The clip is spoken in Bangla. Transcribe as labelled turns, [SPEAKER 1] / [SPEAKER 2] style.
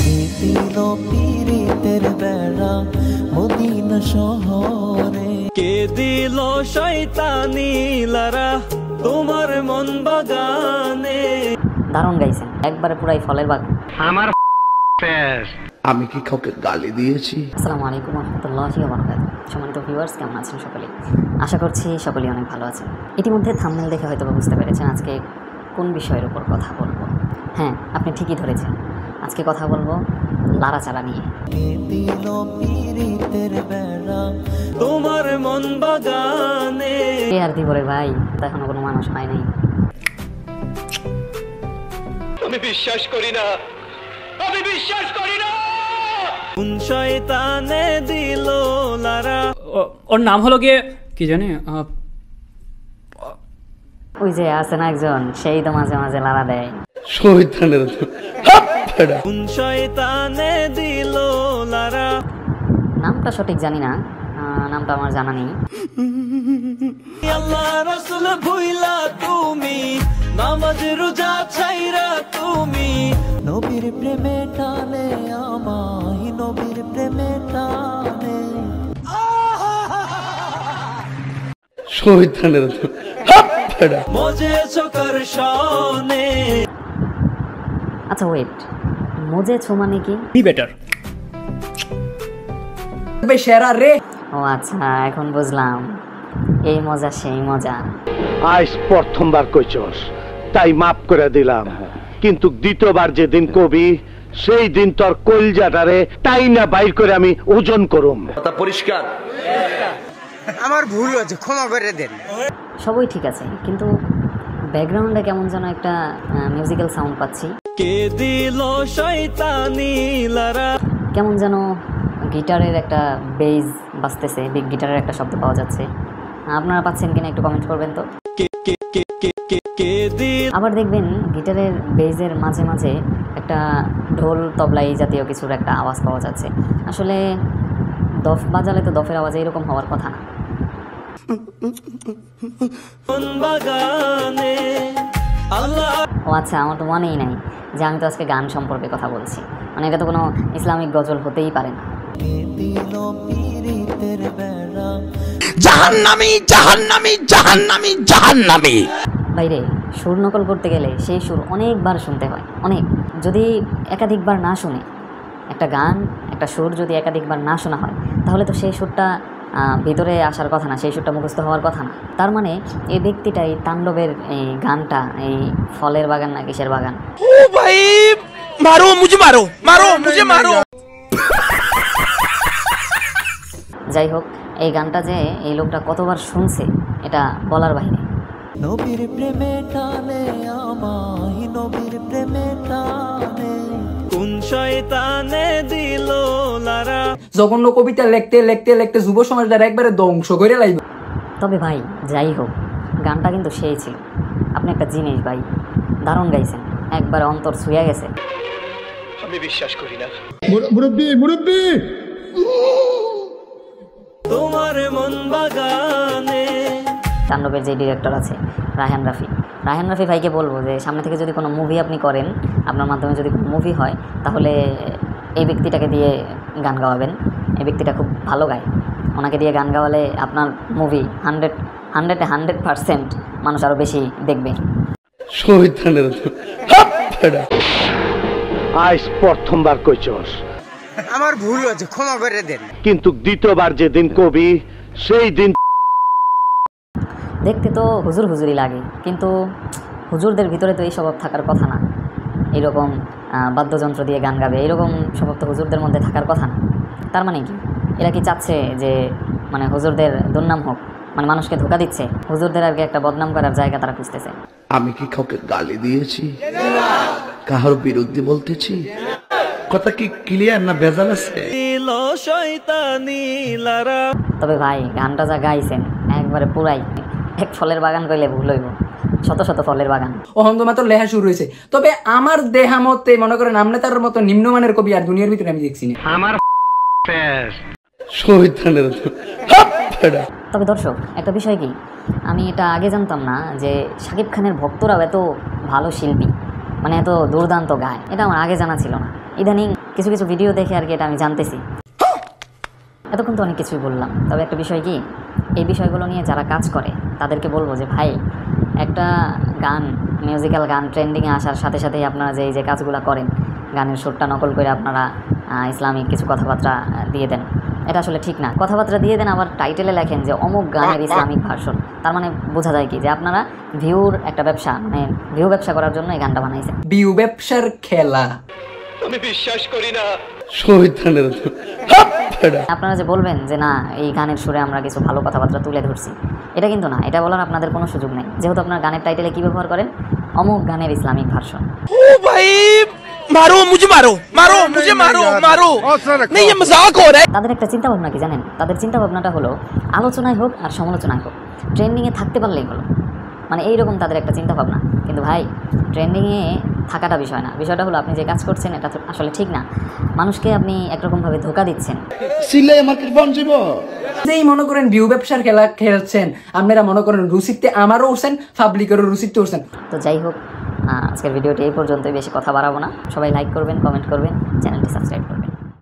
[SPEAKER 1] দিল পীরিতের বেড়া মদিনা শহরে। কে দিল শয়তানি লারা তোমার মন বাগানে।
[SPEAKER 2] দারুণ গাইছেন, একবারে পুরাই ফলের বাগান।
[SPEAKER 3] আমার
[SPEAKER 4] আমি কি কাউকে গালি দিয়েছি?
[SPEAKER 2] আসসালামু আলাইকুম রহমতুল্লাহি ওয়া বারাকাতুহু। সম্মানিত ভিউয়ার্স, কেমন আছেন সকলেই? আশা করছি সকলেই অনেক ভালো আছেন। ইতিমধ্যে থাম্বনেল দেখে হয়তো বুঝতে পেরেছেন আজকে কোন বিষয়ের উপর কথা বলবো। হ্যাঁ, আপনি ঠিকই ধরেছেন, আজকে কথা বলবো লাড়াচাড়া নিয়ে।
[SPEAKER 1] তোমার মন বাগানে
[SPEAKER 2] কে আর দিব রে ভাই, তা এখনো কোনো মানুষ হয় নাই।
[SPEAKER 3] আমি বিশ্বাস করি না, আমি বিশ্বাস করি না।
[SPEAKER 1] কোন শয়তানে দিল লারা।
[SPEAKER 5] ওর নাম হলো গিয়ে কি জানি,
[SPEAKER 2] ওই যে আছে না একজন, সেই তো মাঝে মাঝে লাড়া দেয়।
[SPEAKER 4] শয়তানের
[SPEAKER 1] কোন শয়তানে দিল লারা।
[SPEAKER 2] নামটা সঠিক জানি না, নামটা আমার জানা নেই।
[SPEAKER 1] আল্লাহ রাসূল ভুইলা তুমি, নামাজ রোজা ছাইরা তুমি, নবীর প্রেমে টানে আমায়, নবীর প্রেমে টানে।
[SPEAKER 4] শয়তানের
[SPEAKER 1] মজেছো করশনে।
[SPEAKER 2] আচ্ছা ওয়েট, মজেছো মানে কি?
[SPEAKER 5] Be better.
[SPEAKER 2] ও আচ্ছা, এখন বুঝলাম, এই মজা সেই মজা।
[SPEAKER 3] আজ প্রথমবার কইছস তাই মাফ করে দিলাম, কিন্তু দ্বিতীয়বার যেদিন কবি সেই দিন তোর কলজাটারে তাই না বাইর করে আমি ওজন করুম।
[SPEAKER 4] পরিষ্কার,
[SPEAKER 6] আমার ভুল হয়েছে, ক্ষমা করে দেন।
[SPEAKER 2] সবই ঠিক আছে, কিন্তু ব্যাকগ্রাউন্ডে কেমন যেন একটা মিউজিক্যাল সাউন্ড পাচ্ছি।
[SPEAKER 1] কে দিল শয়তানি লারা।
[SPEAKER 2] কেমন যেন গিটারের একটা বেজ বাজতেছে, বিগ গিটারের একটা শব্দ পাওয়া যাচ্ছে। আপনারা পাচ্ছেন কিনা একটু কমেন্ট করবেন তো। আবার দেখবেন গিটারের বেজের মাঝে মাঝে একটা ঢোল তবলা এই জাতীয় কিছুর একটা আওয়াজ পাওয়া যাচ্ছে। আসলে দফ বাজালে তো দফের আওয়াজ এরকম হওয়ার কথা না। ও আচ্ছা, আমার তো মনেই নাই যে আমি তো আজকে গান সম্পর্কে কথা বলছি। মানে এটা তো কোনো ইসলামিক গজল হতেই পারে না।
[SPEAKER 4] জাহান্নামী জাহান্নামী জাহান্নামী জাহান্নামী।
[SPEAKER 2] বাইরে সুর নকল করতে গেলে সেই সুর অনেকবার শুনতে হয়, অনেক। যদি একাধিকবার না শুনে একটা গান, একটা সুর যদি একাধিকবার না শোনা হয়, তাহলে তো সেই সুরটা ভিতরে আসার কথা না, সেই সুরটা মুখস্থ হওয়ার কথা না। তার মানে এই ব্যক্তিটা এই তাণ্ডবের এই গানটা এই ফলের বাগান না কিসের বাগান।
[SPEAKER 4] ও ভাই, মারো মুঝে, মারো মারো মুঝে, মারো।
[SPEAKER 2] যাই হোক, এই গানটা যে এই লোকটা কতবার শুনছে এটা বলার বাইরে।
[SPEAKER 1] নবীর প্রেমে টানে আমায়, নবীর প্রেমে টানে। কোন শয়তানে দিল লারা।
[SPEAKER 7] জঘন্য কবিতা লিখতে লিখতে লিখতে যুব সমাজ দ্বারা একবারে ধ্বংস করে লাইব।
[SPEAKER 2] তবে ভাই যাই হোক, গানটা কিন্তু সেই ছিল। আপনি একটা জিনিস ভাই, দারুণ গাইছেন, একবার অন্তর ছুঁয়ে গেছে।
[SPEAKER 3] আমি বিশ্বাস করি না।
[SPEAKER 4] মুরব্বি মুরব্বি,
[SPEAKER 1] তোমার মন বাগানে।
[SPEAKER 2] তাণ্ডবের যে ডিরেক্টর আছে রায়হান রাফি, রায়হান রাফি ভাইকে বলবো যে সামনে থেকে যদি কোনো মুভি আপনি করেন, আপনার মাধ্যমে যদি কোনো মুভি হয়, তাহলে এই ব্যক্তিটাকে দিয়ে গান গাওয়াবেন। এই ব্যক্তিটা খুব ভালো গায়, ওনাকে দিয়ে গান গাওয়ালে আপনার মুভি 100% মানুষ আরও বেশি দেখবে।
[SPEAKER 4] শয়তানের
[SPEAKER 3] আজ প্রথমবার কইছস
[SPEAKER 6] আমার ভুল হয়েছে, ক্ষমা করে দেন,
[SPEAKER 3] কিন্তু দ্বিতীয়বার যেদিন কবি সেই দিন।
[SPEAKER 2] দেখতে তো হুজুর হুজুরই লাগে, কিন্তু হুজুরদের ভিতরে তো এই স্বভাব থাকার কথা না। এইরকম বাদ্যযন্ত্র দিয়ে গান গাবে, এইরকম স্বভাব তো হুজুরদের মধ্যে থাকার কথা না। তার মানে কি, এরা কি চাচ্ছে যে মানে হুজুরদের দুর্নাম হোক, মানে মানুষকে ধোঁকা দিচ্ছে, হুজুরদের আর কি একটা বদনাম করার জায়গা তারা খুঁজতেছে।
[SPEAKER 4] আমি কি কাউকে গালি দিয়েছি? কাহার বিরুদ্ধে বলতেছি? কথা কি ক্লিয়ার না ভেজাল আছে?
[SPEAKER 2] তবে ভাই গানটা যা গাইছেন একবারে পুরাই এক ফলের বাগান কইলে ভুল হইব, শত শত ফলের বাগান।
[SPEAKER 7] অহন্ত মাত্র লেখা শুরু হয়েছে। তবে আমার দেহা মতে মনে করেন আমনেতার মতো নিম্নমানের কবি আর দুনিয়ার ভিতরে আমি দেখছি না।
[SPEAKER 3] আমার
[SPEAKER 4] শয়তানের।
[SPEAKER 2] তবে দর্শক, একটা বিষয় কি, আমি এটা আগে জানতাম না যে শাকিব খানের ভক্তরাও এত ভালো শিল্পী, মানে এত দুর্দান্ত গায়। এটা আমার আগে জানা ছিল না। ইদানিং কিছু কিছু ভিডিও দেখে আর কি এটা আমি জানতেছি। এতক্ষণ তো অনেক কিছুই বললাম, তবে একটা বিষয় কি, এই বিষয়গুলো নিয়ে যারা কাজ করে তাদেরকে বলবো যে ভাই, একটা গান, মিউজিক্যাল গান ট্রেন্ডিংয়ে আসার সাথে সাথেই আপনারা যে এই যে কাজগুলো করেন, গানের সুরটা নকল করে আপনারা ইসলামিক কিছু কথাবার্তা দিয়ে দেন, এটা আসলে ঠিক না। কথাবার্তা দিয়ে দেন, আবার টাইটেলে লেখেন যে অমুক গানের ইসলামিক ভার্সন। তার মানে বোঝা যায় কি যে আপনারা ভিউর একটা ব্যবসা, মানে ভিউ ব্যবসা করার জন্য এই গানটা বানাইছেন।
[SPEAKER 7] বিউ ব্যবসার খেলা।
[SPEAKER 4] শয়তানের দল।
[SPEAKER 2] আপনারা যে বলবেন যে না, এই গানের সুরে আমরা কিছু ভালো কথাবার্তা তুলে ধরছি, এটা কিন্তু না। এটা বলার আপনাদের কোনো সুযোগ নেই, যেহেতু আপনার গানের টাইটেলে কি ব্যবহার করেন, অমুক গানের ইসলামিক ভার্সন। তাদের একটা চিন্তা ভাবনা কি জানেন? তাদের চিন্তা ভাবনাটা হলো আলোচনায় হোক আর সমালোচনায় হোক, ট্রেন্ডিংয়ে থাকতে পারলেই হলো, মানে এইরকম তাদের একটা চিন্তা ভাবনা। কিন্তু ভাই, ট্রেন্ডিংয়ে থাকাটা বিষয় না, বিষয়টা হলো আপনি যে কাজ করছেন এটা তো আসলে ঠিক না। মানুষকে আপনি একরকমভাবে ধোকা দিচ্ছেন।
[SPEAKER 4] সিলাই মার্কেট পৌঁছিব।
[SPEAKER 7] যেই মনে করেন ভিউ ব্যবসার খেলা খেলছেন, আপনারা মনে করেন রুচিতে আমারও উঠছেন, পাবলিকেরও রুচিতে উঠছেন।
[SPEAKER 2] তো যাই হোক, আজকের ভিডিওটি এই পর্যন্তই, বেশি কথা বাড়াবো না। সবাই লাইক করবেন, কমেন্ট করবেন, চ্যানেলটি সাবস্ক্রাইব করবেন।